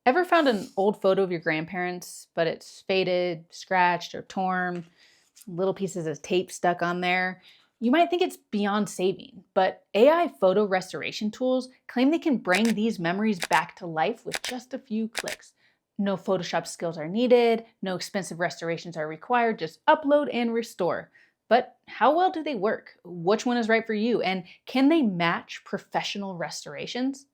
Ever found an old photo of your grandparents, but it's faded, scratched, or torn, little pieces of tape stuck on there? You might think it's beyond saving, but AI photo restoration tools claim they can bring these memories back to life with just a few clicks. No Photoshop skills are needed, no expensive restorations are required, just upload and restore. But how well do they work? Which one is right for you? And can they match professional restorations?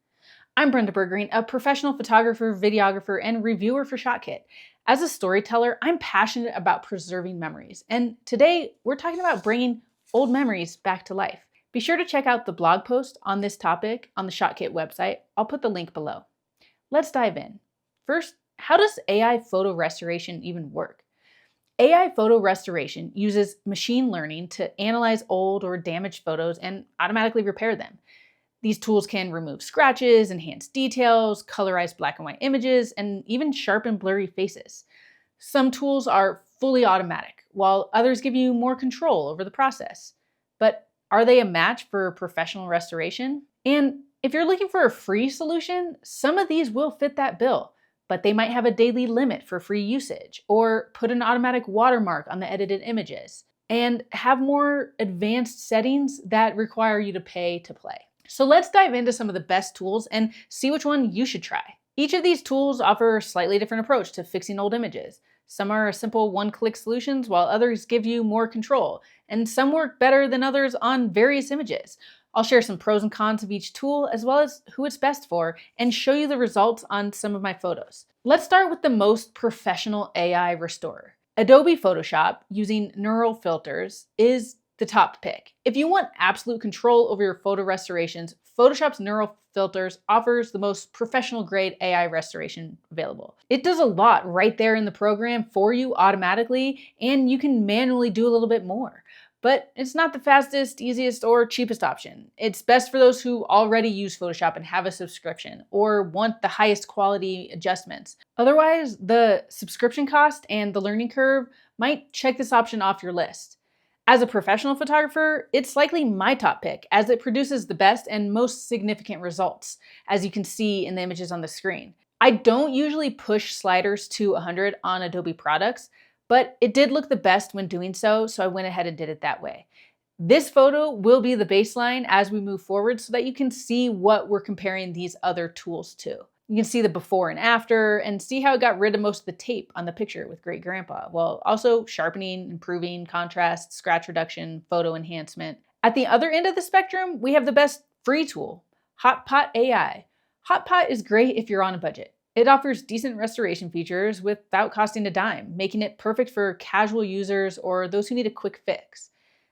I'm Brenda Bergreen, a professional photographer, videographer, and reviewer for ShotKit. As a storyteller, I'm passionate about preserving memories, and today we're talking about bringing old memories back to life. Be sure to check out the blog post on this topic on the ShotKit website. I'll put the link below. Let's dive in. First, how does AI photo restoration even work? AI photo restoration uses machine learning to analyze old or damaged photos and automatically repair them. These tools can remove scratches, enhance details, colorize black and white images, and even sharpen blurry faces. Some tools are fully automatic, while others give you more control over the process. But are they a match for professional restoration? And if you're looking for a free solution, some of these will fit that bill, but they might have a daily limit for free usage, or put an automatic watermark on the edited images, and have more advanced settings that require you to pay to play. So let's dive into some of the best tools and see which one you should try. Each of these tools offer a slightly different approach to fixing old images. Some are simple one-click solutions, while others give you more control, and some work better than others on various images. I'll share some pros and cons of each tool, as well as who it's best for, and show you the results on some of my photos. Let's start with the most professional AI restorer. Adobe Photoshop, using neural filters, is the top pick. If you want absolute control over your photo restorations, Photoshop's neural filters offers the most professional grade AI restoration available. It does a lot right there in the program for you automatically, and you can manually do a little bit more. But it's not the fastest, easiest, or cheapest option. It's best for those who already use Photoshop and have a subscription, or want the highest quality adjustments. Otherwise, the subscription cost and the learning curve might check this option off your list. As a professional photographer, it's likely my top pick, as it produces the best and most significant results, as you can see in the images on the screen. I don't usually push sliders to 100 on Adobe products, but it did look the best when doing so, so I went ahead and did it that way. This photo will be the baseline as we move forward so that you can see what we're comparing these other tools to. You can see the before and after and see how it got rid of most of the tape on the picture with Great Grandpa, while also sharpening, improving contrast, scratch reduction, photo enhancement. At the other end of the spectrum, we have the best free tool, HotPot AI. HotPot is great if you're on a budget. It offers decent restoration features without costing a dime, making it perfect for casual users or those who need a quick fix.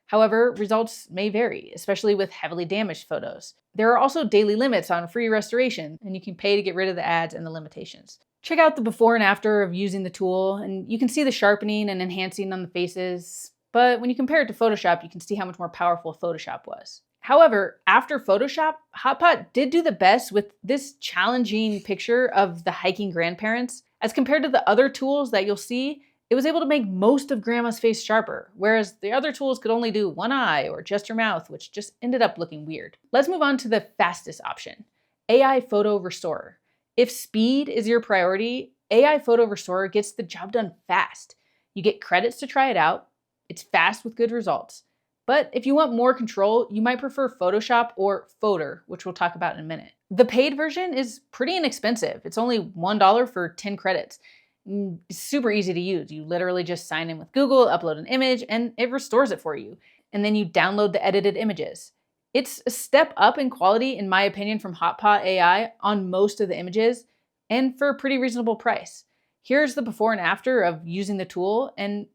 However, results may vary, especially with heavily damaged photos. There are also daily limits on free restoration, and you can pay to get rid of the ads and the limitations. Check out the before and after of using the tool, and you can see the sharpening and enhancing on the faces. But when you compare it to Photoshop, you can see how much more powerful Photoshop was. However, after Photoshop, HotPot did do the best with this challenging picture of the hiking grandparents. As compared to the other tools that you'll see, it was able to make most of Grandma's face sharper, whereas the other tools could only do one eye or just her mouth, which just ended up looking weird. Let's move on to the fastest option, AI Photo Restorer. If speed is your priority, AI Photo Restorer gets the job done fast. You get credits to try it out. It's fast with good results. But if you want more control, you might prefer Photoshop or Fotor, which we'll talk about in a minute. The paid version is pretty inexpensive. It's only $1 for 10 credits. It's super easy to use. You literally just sign in with Google, upload an image, and it restores it for you. And then you download the edited images. It's a step up in quality, in my opinion, from HotPot AI on most of the images, and for a pretty reasonable price. Here's the before and after of using the tool, and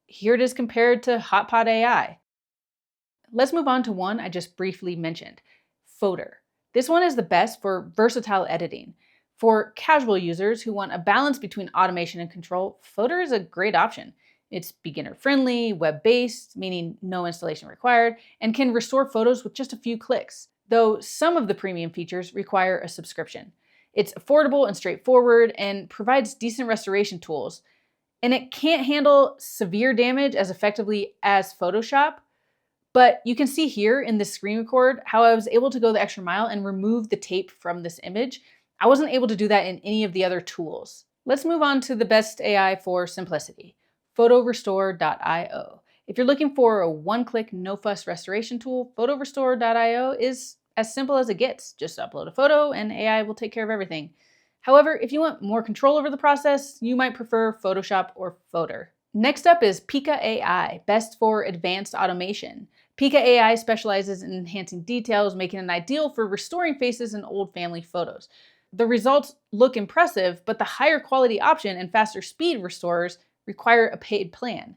here it is compared to HotPot AI. Let's move on to one I just briefly mentioned, Fotor. This one is the best for versatile editing. For casual users who want a balance between automation and control, Fotor is a great option. It's beginner-friendly, web-based, meaning no installation required, and can restore photos with just a few clicks, though some of the premium features require a subscription. It's affordable and straightforward and provides decent restoration tools, and it can't handle severe damage as effectively as Photoshop, but you can see here in this screen record how I was able to go the extra mile and remove the tape from this image. I wasn't able to do that in any of the other tools. Let's move on to the best AI for simplicity, Photo Restorer.io. If you're looking for a one-click, no-fuss restoration tool, Photo Restorer.io is as simple as it gets. Just upload a photo and AI will take care of everything. However, if you want more control over the process, you might prefer Photoshop or Fotor. Next up is Pika AI, best for advanced automation. Pika AI specializes in enhancing details, making it ideal for restoring faces in old family photos. The results look impressive, but the higher quality option and faster speed restorers require a paid plan.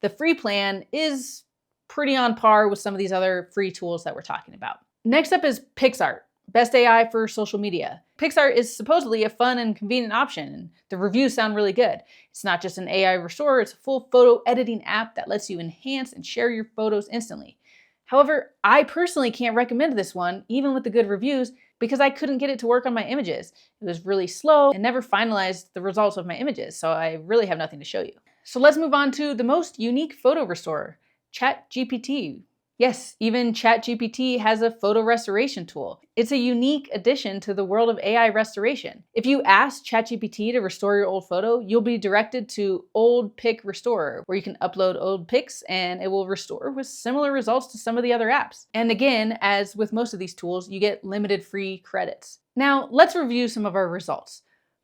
The free plan is pretty on par with some of these other free tools that we're talking about. Next up is PixArt, best AI for social media. PixArt is supposedly a fun and convenient option, and the reviews sound really good. It's not just an AI restorer, it's a full photo editing app that lets you enhance and share your photos instantly. However, I personally can't recommend this one, even with the good reviews, because I couldn't get it to work on my images. It was really slow and never finalized the results of my images, so I really have nothing to show you. So let's move on to the most unique photo restorer, Chat GPT. Yes, even Chat GPT has a photo restoration tool. It's a unique addition to the world of AI restoration. If you ask Chat GPT to restore your old photo, you'll be directed to Old Pic Restorer, where you can upload old pics and it will restore with similar results to some of the other apps. And again, as with most of these tools, you get limited free credits. Now, let's review some of our results.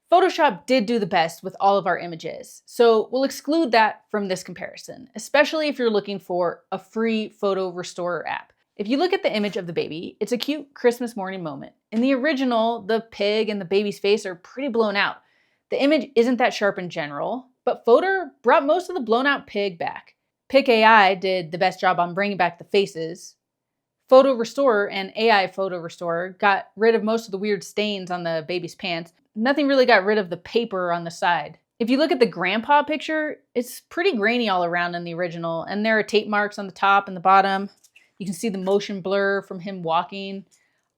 Photoshop did do the best with all of our images, so we'll exclude that from this comparison, especially if you're looking for a free photo restorer app. If you look at the image of the baby, it's a cute Christmas morning moment. In the original, the pig and the baby's face are pretty blown out. The image isn't that sharp in general, but Fotor brought most of the blown out pig back. Pika AI did the best job on bringing back the faces. Photo Restorer and AI Photo Restorer got rid of most of the weird stains on the baby's pants. Nothing really got rid of the paper on the side. If you look at the grandpa picture, it's pretty grainy all around in the original, and there are tape marks on the top and the bottom. You can see the motion blur from him walking.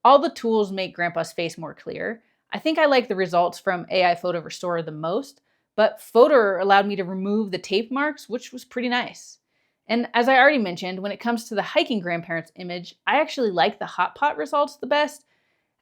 All the tools make grandpa's face more clear. I think I like the results from AI Photo Restorer the most, but Fotor allowed me to remove the tape marks, which was pretty nice. And as I already mentioned, when it comes to the hiking grandparents image, I actually like the HotPot results the best,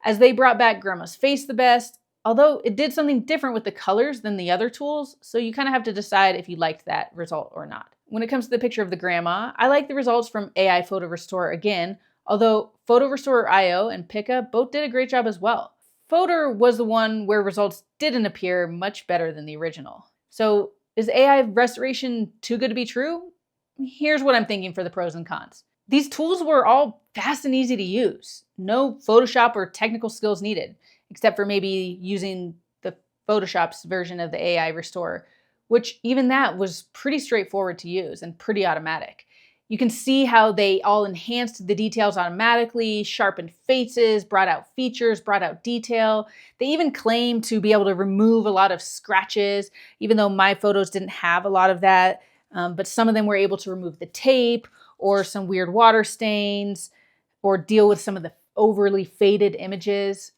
as they brought back grandma's face the best, although it did something different with the colors than the other tools, so you kind of have to decide if you liked that result or not. When it comes to the picture of the grandma, I like the results from AI Photo Restorer again, although Photo Restorer.io and Pika both did a great job as well. Fotor was the one where results didn't appear much better than the original. So is AI restoration too good to be true? Here's what I'm thinking for the pros and cons. These tools were all fast and easy to use. No Photoshop or technical skills needed, except for maybe using the Photoshop's version of the AI Restorer, which even that was pretty straightforward to use and pretty automatic. You can see how they all enhanced the details automatically, sharpened faces, brought out features, brought out detail. They even claim to be able to remove a lot of scratches, even though my photos didn't have a lot of that. But some of them were able to remove the tape or some weird water stains or deal with some of the overly faded images.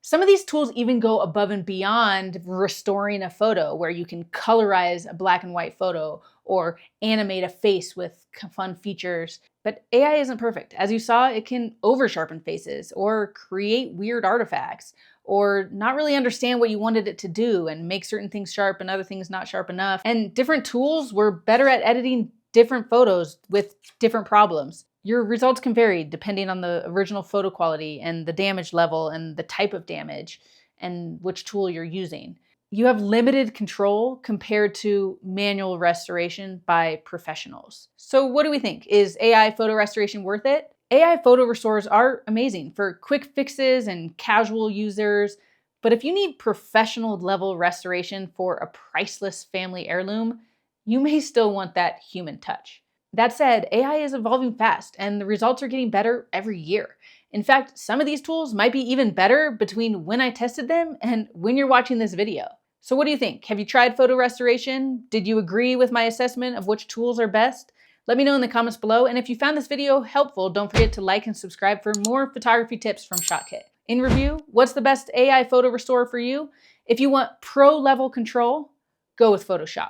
Some of these tools even go above and beyond restoring a photo, where you can colorize a black and white photo or animate a face with fun features. But AI isn't perfect. As you saw, it can over sharpen faces or create weird artifacts or not really understand what you wanted it to do and make certain things sharp and other things not sharp enough. And different tools were better at editing different photos with different problems. Your results can vary depending on the original photo quality and the damage level and the type of damage and which tool you're using. You have limited control compared to manual restoration by professionals. So what do we think? Is AI photo restoration worth it? AI photo restorers are amazing for quick fixes and casual users, but if you need professional level restoration for a priceless family heirloom, you may still want that human touch. That said, AI is evolving fast and the results are getting better every year. In fact, some of these tools might be even better between when I tested them and when you're watching this video. So what do you think? Have you tried photo restoration? Did you agree with my assessment of which tools are best? Let me know in the comments below, and if you found this video helpful, don't forget to like and subscribe for more photography tips from ShotKit. In review, what's the best AI photo restorer for you? If you want pro-level control, go with Photoshop.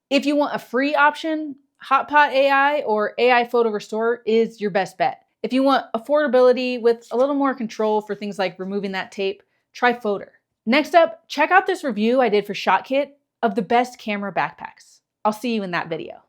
If you want a free option, HotPot AI or AI Photo Restorer is your best bet. If you want affordability with a little more control for things like removing that tape, try Fotor. Next up, check out this review I did for ShotKit of the best camera backpacks. I'll see you in that video.